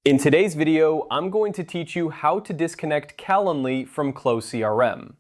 In today's video, I'm going to teach you how to disconnect Calendly from Close CRM.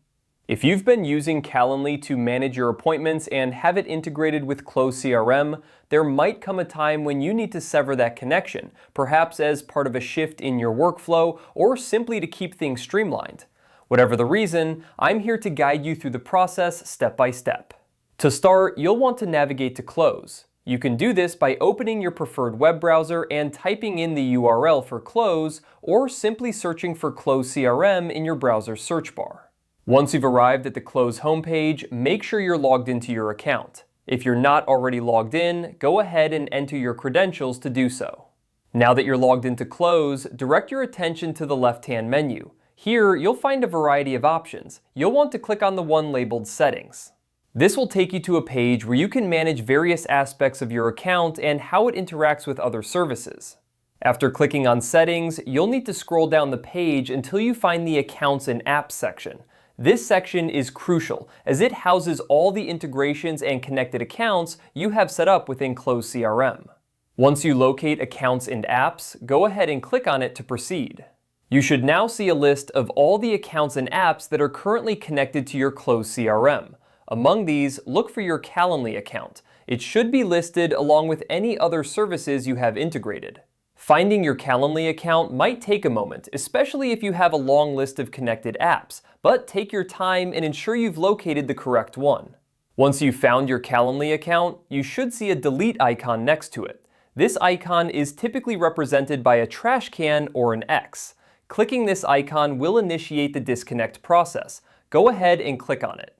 If you've been using Calendly to manage your appointments and have it integrated with Close CRM, there might come a time when you need to sever that connection, perhaps as part of a shift in your workflow or simply to keep things streamlined. Whatever the reason, I'm here to guide you through the process step by step. To start, you'll want to navigate to Close. You can do this by opening your preferred web browser and typing in the URL for Close, or simply searching for Close CRM in your browser search bar. Once you've arrived at the Close homepage, make sure you're logged into your account. If you're not already logged in, go ahead and enter your credentials to do so. Now that you're logged into Close, direct your attention to the left-hand menu. Here, you'll find a variety of options. You'll want to click on the one labeled Settings. This will take you to a page where you can manage various aspects of your account and how it interacts with other services. After clicking on Settings, you'll need to scroll down the page until you find the Accounts and Apps section. This section is crucial, as it houses all the integrations and connected accounts you have set up within Close CRM. Once you locate Accounts and Apps, go ahead and click on it to proceed. You should now see a list of all the accounts and apps that are currently connected to your Close CRM. Among these, look for your Calendly account. It should be listed along with any other services you have integrated. Finding your Calendly account might take a moment, especially if you have a long list of connected apps, but take your time and ensure you've located the correct one. Once you've found your Calendly account, you should see a delete icon next to it. This icon is typically represented by a trash can or an X. Clicking this icon will initiate the disconnect process. Go ahead and click on it.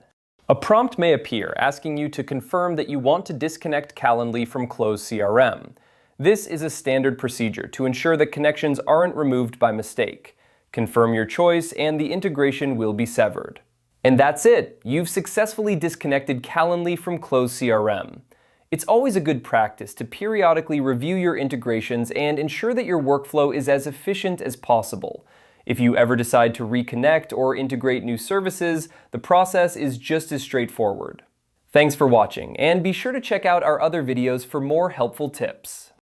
A prompt may appear asking you to confirm that you want to disconnect Calendly from Close CRM. This is a standard procedure to ensure that connections aren't removed by mistake. Confirm your choice and the integration will be severed. And that's it! You've successfully disconnected Calendly from Close CRM. It's always a good practice to periodically review your integrations and ensure that your workflow is as efficient as possible. If you ever decide to reconnect or integrate new services, the process is just as straightforward. Thanks for watching, and be sure to check out our other videos for more helpful tips.